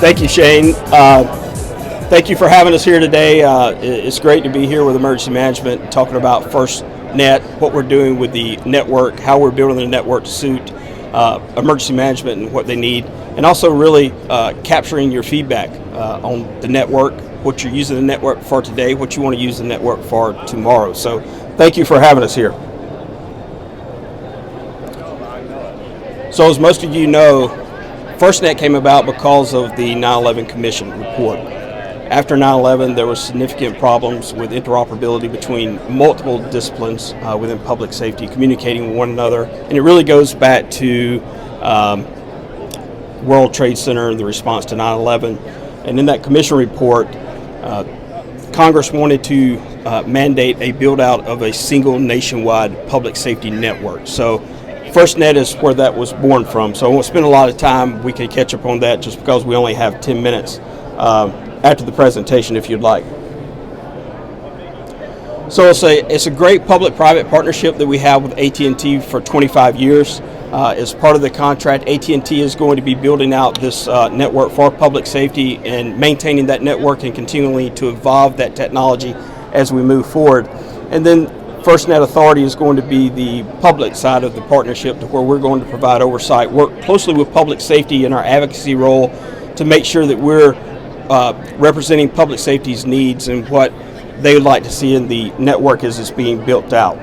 Thank you, Shane. Thank you for having us here today. It's great to be here with Emergency Management, talking about FirstNet, what we're doing with the network, how we're building the network to suit emergency management and what they need, and also really capturing your feedback on the network, what you're using the network for today, what you want to use the network for tomorrow. So thank you for having us here. So as most of you know, FirstNet came about because of the 9/11 Commission report. After 9/11, there were significant problems with interoperability between multiple disciplines within public safety, communicating with one another, and it really goes back to World Trade Center and the response to 9/11. And in that Commission report, Congress wanted to mandate a build-out of a single nationwide public safety network. So FirstNet is where that was born from. So I won't spend a lot of time. We can catch up on that just because we only have 10 minutes after the presentation if you'd like. So it's a great public-private partnership that we have with AT&T for 25 years. As part of the contract, AT&T is going to be building out this network for public safety and maintaining that network and continuing to evolve that technology as we move forward. And then FirstNet Authority is going to be the public side of the partnership, to where we're going to provide oversight, work closely with public safety in our advocacy role to make sure that we're representing public safety's needs and what they would like to see in the network as it's being built out.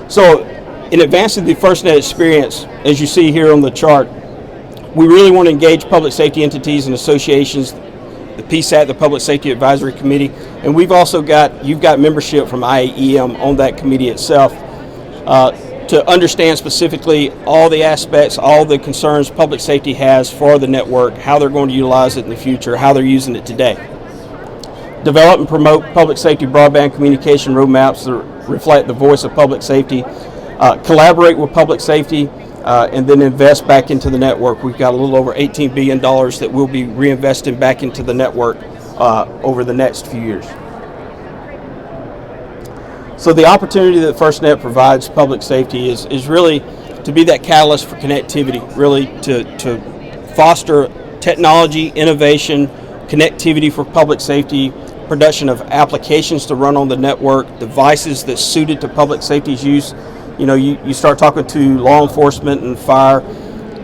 So in advancing the FirstNet experience, as you see here on the chart, we really want to engage public safety entities and associations, the PSAT, the Public Safety Advisory Committee, and you've got membership from IAEM on that committee itself to understand specifically all the aspects, all the concerns public safety has for the network, how they're going to utilize it in the future, how they're using it today. Develop and promote public safety broadband communication roadmaps that reflect the voice of public safety. Collaborate with public safety, and then invest back into the network. We've got a little over $18 billion that we'll be reinvesting back into the network over the next few years. So the opportunity that FirstNet provides public safety is really to be that catalyst for connectivity, really to foster technology, innovation, connectivity for public safety, production of applications to run on the network, devices that's suited to public safety's use. You know, you start talking to law enforcement and fire,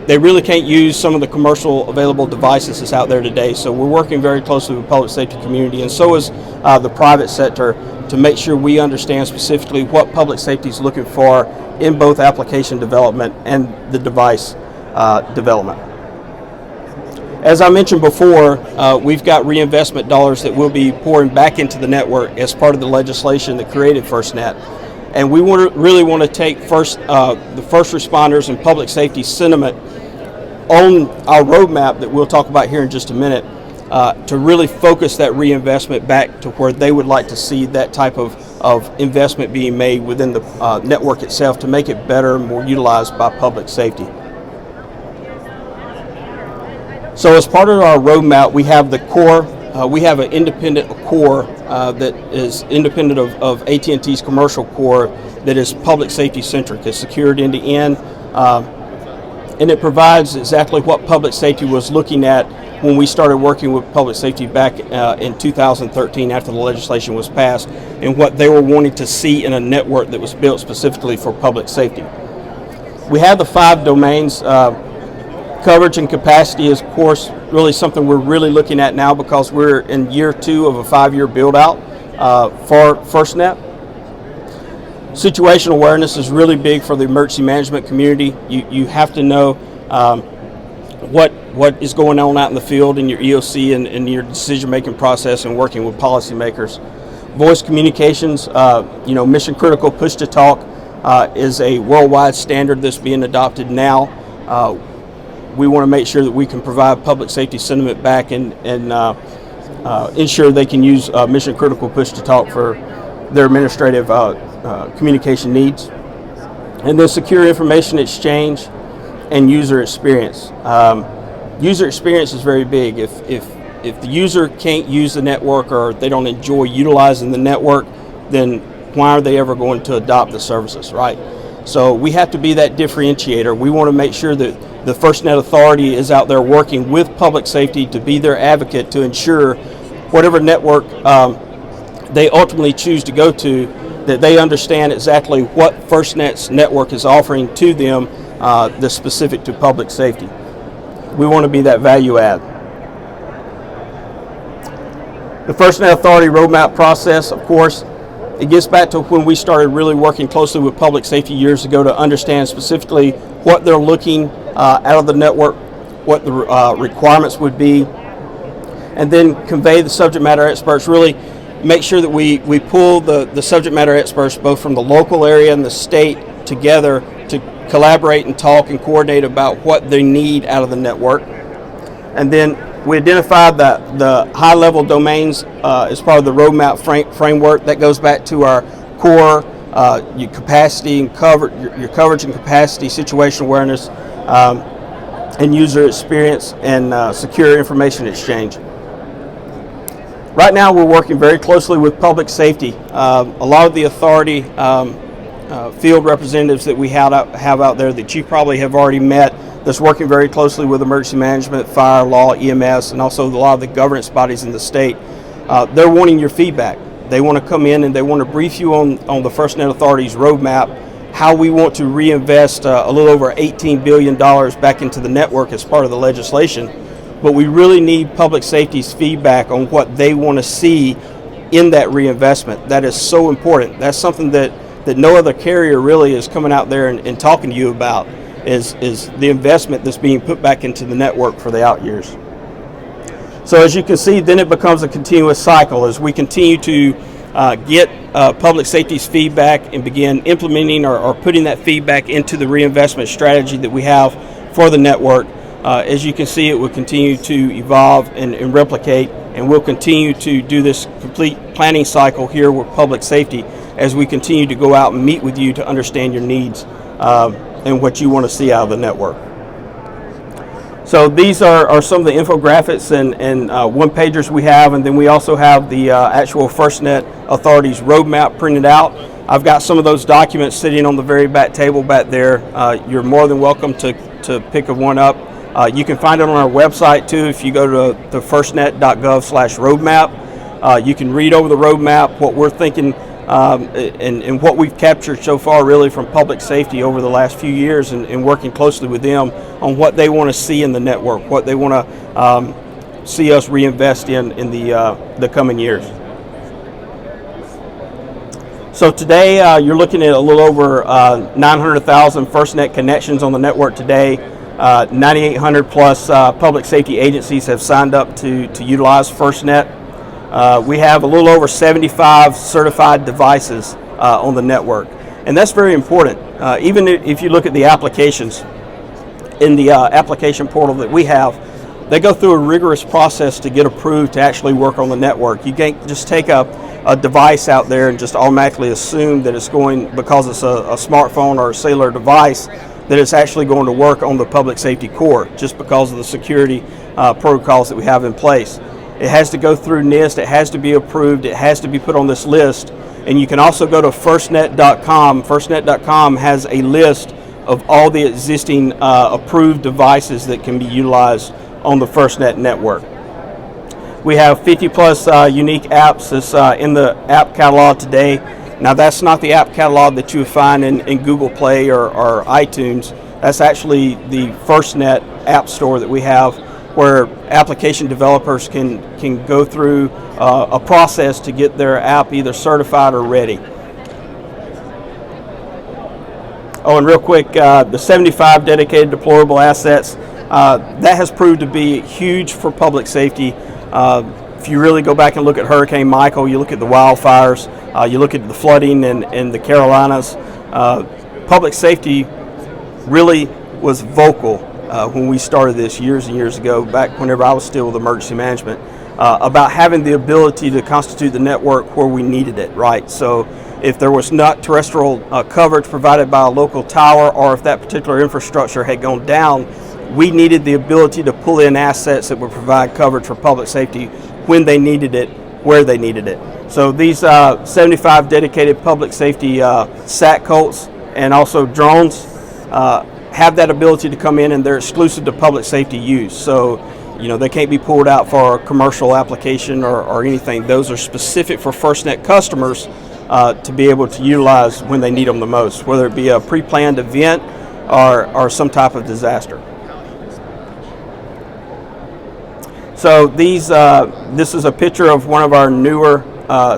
they really can't use some of the commercial available devices that's out there today. So we're working very closely with the public safety community, and so is the private sector, to make sure we understand specifically what public safety is looking for in both application development and the device development. As I mentioned before, we've got reinvestment dollars that we'll be pouring back into the network as part of the legislation that created FirstNet. And we really want to take the first responders and public safety sentiment on our roadmap that we'll talk about here in just a minute, to really focus that reinvestment back to where they would like to see that type of investment being made within the network itself to make it better and more utilized by public safety. So as part of our roadmap, we have the core. We have an independent core that is independent of AT&T's commercial core that is public safety centric. It's secured end to end, and it provides exactly what public safety was looking at when we started working with public safety back in 2013 after the legislation was passed, and what they were wanting to see in a network that was built specifically for public safety. We have the 5 domains. Coverage and capacity is, of course, really something we're really looking at now because we're in year 2 of a 5-year build-out for FirstNet. Situational awareness is really big for the emergency management community. You have to know what is going on out in the field in your EOC and in your decision-making process and working with policymakers. Voice communications, mission critical push-to-talk is a worldwide standard that's being adopted now. We want to make sure that we can provide public safety sentiment back and ensure they can use mission critical push to talk for their administrative communication needs. And then secure information exchange and user experience. User experience is very big. If the user can't use the network or they don't enjoy utilizing the network, then why are they ever going to adopt the services, right? So we have to be that differentiator. We want to make sure that the FirstNet Authority is out there working with public safety to be their advocate to ensure whatever network they ultimately choose to go to, that they understand exactly what FirstNet's network is offering to them that's specific to public safety. We want to be that value add. The FirstNet Authority roadmap process, of course, it gets back to when we started really working closely with public safety years ago to understand specifically what they're looking out of the network, what the requirements would be, and then convey the subject matter experts, really make sure that we pull the subject matter experts both from the local area and the state together to collaborate and talk and coordinate about what they need out of the network. And then we identified the high-level domains as part of the roadmap framework. That goes back to our core, your capacity and your coverage and capacity, situational awareness, and user experience, and secure information exchange. Right now, we're working very closely with public safety. A lot of the authority field representatives that we have out there that you probably have already met, that's working very closely with emergency management, fire, law, EMS, and also a lot of the governance bodies in the state. They're wanting your feedback. They want to come in and they want to brief you on the FirstNet Authority's roadmap, how we want to reinvest a little over $18 billion back into the network as part of the legislation. But we really need public safety's feedback on what they want to see in that reinvestment. That is so important. That's something that no other carrier really is coming out there and talking to you about, is the investment that's being put back into the network for the out years. So as you can see, then it becomes a continuous cycle as we continue to get public safety's feedback and begin implementing or putting that feedback into the reinvestment strategy that we have for the network. As you can see, it will continue to evolve and replicate, and we'll continue to do this complete planning cycle here with public safety as we continue to go out and meet with you to understand your needs and what you want to see out of the network. So these are some of the infographics and one-pagers we have, and then we also have the actual FirstNet Authority's roadmap printed out. I've got some of those documents sitting on the very back table back there. You're more than welcome to pick one up. You can find it on our website too. If you go to firstnet.gov/roadmap, you can read over the roadmap, what we're thinking, and what we've captured so far really from public safety over the last few years, and working closely with them on what they want to see in the network, what they want to see us reinvest in the coming years. So today you're looking at a little over 900,000 FirstNet connections on the network today. 9,800 plus public safety agencies have signed up to utilize FirstNet. We have a little over 75 certified devices on the network, and that's very important. Even if you look at the applications in the application portal that we have, they go through a rigorous process to get approved to actually work on the network. You can't just take a device out there and just automatically assume that it's going, because it's a smartphone or a cellular device, that it's actually going to work on the public safety core just because of the security protocols that we have in place. It has to go through NIST, it has to be approved, it has to be put on this list, and you can also go to FirstNet.com. FirstNet.com has a list of all the existing approved devices that can be utilized on the FirstNet network. We have 50 plus unique apps that's in the app catalog today. Now that's not the app catalog that you would find in Google Play or iTunes. That's actually the FirstNet app store that we have, where application developers can go through a process to get their app either certified or ready. Oh, and real quick, the 75 dedicated deployable assets, that has proved to be huge for public safety. If you really go back and look at Hurricane Michael, you look at the wildfires, you look at the flooding in the Carolinas, public safety really was vocal when we started this years and years ago, back whenever I was still with emergency management, about having the ability to constitute the network where we needed it, right? So if there was not terrestrial coverage provided by a local tower, or if that particular infrastructure had gone down, we needed the ability to pull in assets that would provide coverage for public safety when they needed it, where they needed it. So these 75 dedicated public safety SAT colts and also drones have that ability to come in, and they're exclusive to public safety use. So, they can't be pulled out for a commercial application or anything. Those are specific for FirstNet customers to be able to utilize when they need them the most, whether it be a pre-planned event or some type of disaster. So this is a picture of one of our newer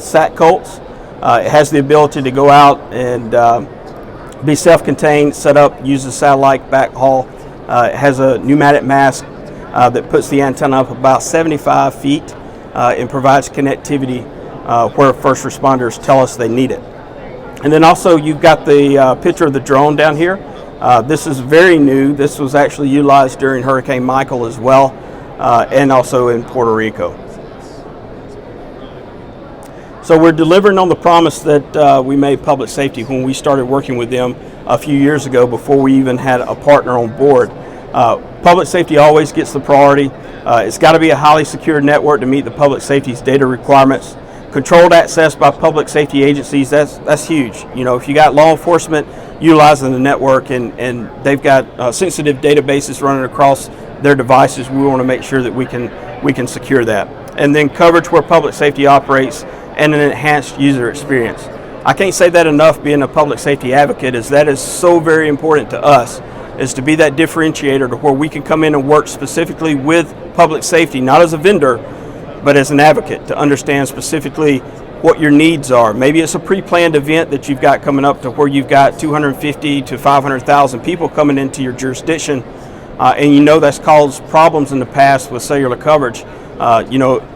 SAT Colts. It has the ability to go out and be self-contained, set up, use a satellite backhaul. It has a pneumatic mask that puts the antenna up about 75 feet and provides connectivity where first responders tell us they need it. And then also you've got the picture of the drone down here. This is very new. This was actually utilized during Hurricane Michael as well, and also in Puerto Rico. So we're delivering on the promise that we made public safety when we started working with them a few years ago, before we even had a partner on board. Public safety always gets the priority. It's got to be a highly secure network to meet the public safety's data requirements. Controlled access by public safety agencies, that's huge. If you got law enforcement utilizing the network and they've got sensitive databases running across their devices, we want to make sure that we can secure that. And then coverage where public safety operates, and an enhanced user experience. I can't say that enough, being a public safety advocate, is that is so very important to us, is to be that differentiator to where we can come in and work specifically with public safety, not as a vendor, but as an advocate, to understand specifically what your needs are. Maybe it's a pre-planned event that you've got coming up to where you've got 250 to 500,000 people coming into your jurisdiction, and that's caused problems in the past with cellular coverage.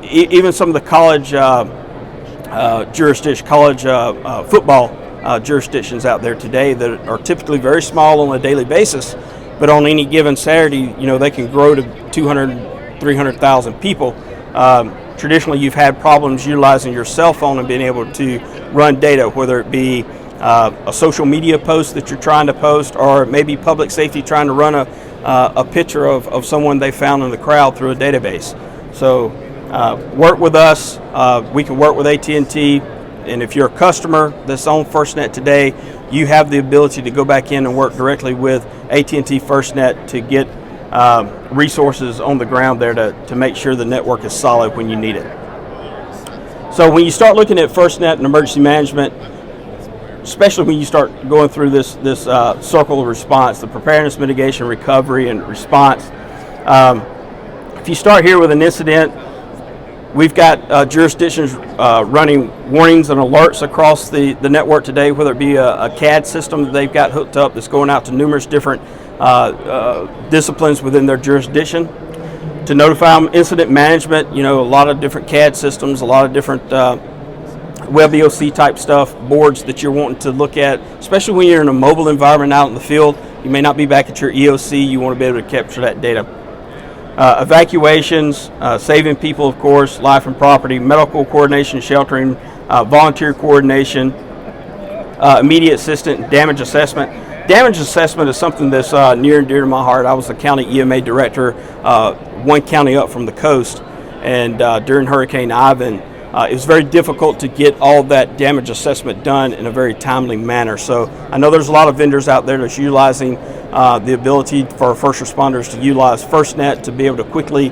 Even some of the college football jurisdictions out there today that are typically very small on a daily basis, but on any given Saturday, they can grow to 200, 300,000 people. Traditionally, you've had problems utilizing your cell phone and being able to run data, whether it be a social media post that you're trying to post, or maybe public safety trying to run a picture of someone they found in the crowd through a database. So work with us. We can work with AT&T, and if you're a customer that's on FirstNet today, you have the ability to go back in and work directly with AT&T FirstNet to get resources on the ground there to make sure the network is solid when you need it. So when you start looking at FirstNet and emergency management, especially when you start going through this circle of response, the preparedness, mitigation, recovery, and response, if you start here with an incident, we've got jurisdictions running warnings and alerts across the network today, whether it be a CAD system that they've got hooked up that's going out to numerous different disciplines within their jurisdiction. To notify them, incident management, a lot of different CAD systems, a lot of different web EOC type stuff, boards that you're wanting to look at, especially when you're in a mobile environment out in the field. You may not be back at your EOC, you want to be able to capture that data. Evacuations, saving people, of course, life and property, medical coordination, sheltering, volunteer coordination, immediate assistance, damage assessment. Damage assessment is something that's near and dear to my heart. I was the county EMA director, one county up from the coast, and during Hurricane Ivan, it was very difficult to get all that damage assessment done in a very timely manner. So I know there's a lot of vendors out there that's utilizing the ability for first responders to utilize FirstNet to be able to quickly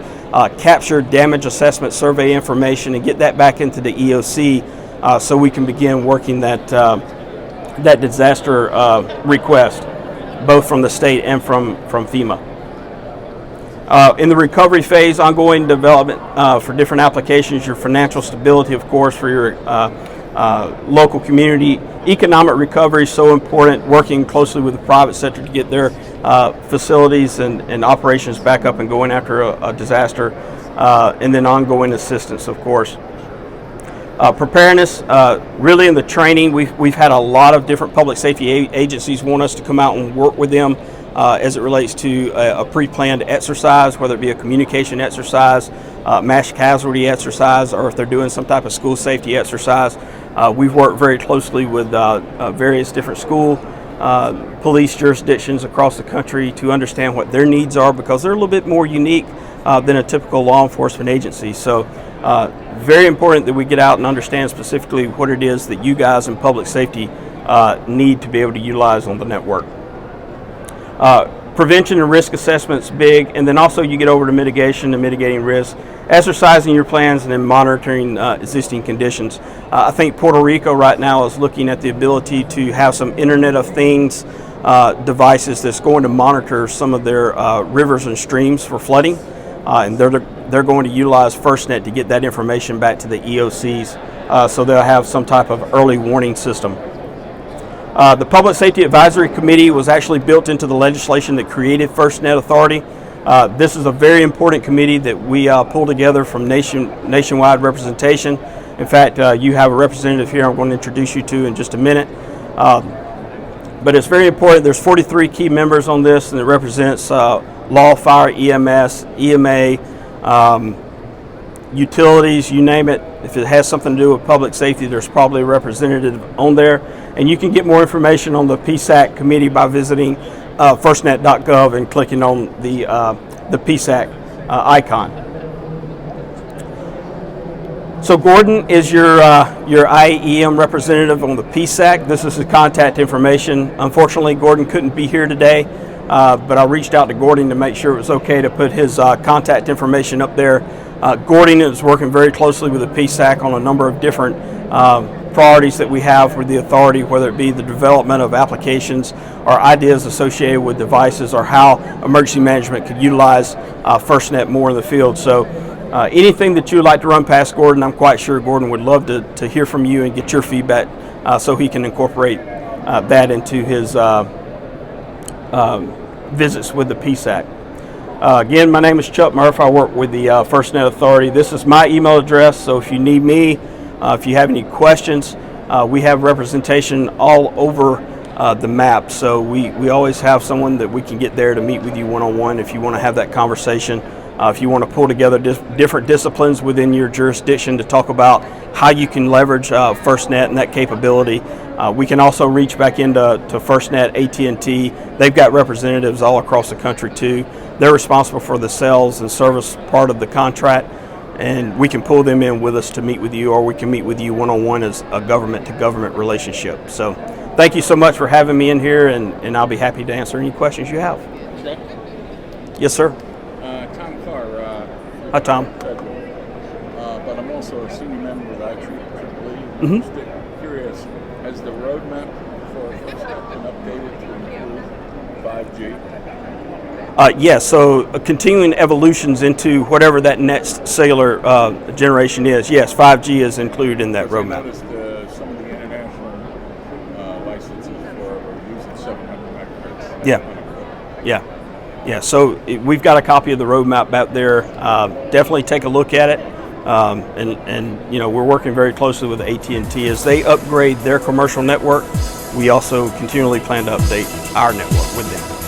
capture damage assessment survey information and get that back into the EOC so we can begin working that disaster request, both from the state and from FEMA. In the recovery phase, ongoing development for different applications, your financial stability, of course, for your local community. Economic recovery is so important, working closely with the private sector to get their facilities and operations back up and going after a disaster, and then ongoing assistance, of course. Preparedness, really in the training, we've had a lot of different public safety agencies want us to come out and work with them as it relates to a pre-planned exercise, whether it be a communication exercise, mass casualty exercise, or if they're doing some type of school safety exercise. We've worked very closely with various different school police jurisdictions across the country to understand what their needs are, because they're a little bit more unique than a typical law enforcement agency. So very important that we get out and understand specifically what it is that you guys in public safety need to be able to utilize on the network. Prevention and risk assessment's big, and then also you get over to mitigation and mitigating risk, exercising your plans, and then monitoring existing conditions. I think Puerto Rico right now is looking at the ability to have some Internet of Things devices that's going to monitor some of their rivers and streams for flooding, and they're going to utilize FirstNet to get that information back to the EOCs, so they'll have some type of early warning system. The Public Safety Advisory Committee was actually built into the legislation that created FirstNet Authority. This is a very important committee that we pull together from nationwide representation. In fact, you have a representative here I'm going to introduce you to in just a minute. But it's very important. There's 43 key members on this, and it represents law, fire, EMS, EMA, utilities, you name it. If it has something to do with public safety, there's probably a representative on there. And you can get more information on the PSAC committee by visiting firstnet.gov and clicking on the PSAC icon. So Gordon is your IEM representative on the PSAC. This is his contact information. Unfortunately, Gordon couldn't be here today, but I reached out to Gordon to make sure it was okay to put his contact information up there. Gordon is working very closely with the PSAC on a number of different priorities that we have with the authority, whether it be the development of applications or ideas associated with devices, or how emergency management could utilize FirstNet more in the field. So anything that you would like to run past Gordon, I'm quite sure Gordon would love to hear from you and get your feedback so he can incorporate that into his visits with the PSAC. Again, my name is Chuck Murphy. I work with the FirstNet Authority. This is my email address, so if you need me, if you have any questions, we have representation all over the map. So we always have someone that we can get there to meet with you one-on-one if you want to have that conversation. If you want to pull together different disciplines within your jurisdiction to talk about how you can leverage FirstNet and that capability. We can also reach back into FirstNet, AT&T. They've got representatives all across the country too. They're responsible for the sales and service part of the contract, and we can pull them in with us to meet with you, or we can meet with you one-on-one as a government-to-government relationship. So thank you so much for having me in here, and I'll be happy to answer any questions you have. Chuck? Yes, sir. Tom Carr. Hi, Tom. But I'm also a senior member of IEEE. Mm-hmm. Just curious, has the roadmap for FirstNet been updated to include 5G? Yes, so continuing evolutions into whatever that next cellular generation is. Yes, 5G is included in that roadmap. I noticed some of the international licenses were using 700 megahertz. Yeah. So we've got a copy of the roadmap out there. Definitely take a look at it. And you know, we're working very closely with AT&T as they upgrade their commercial network. We also continually plan to update our network with them.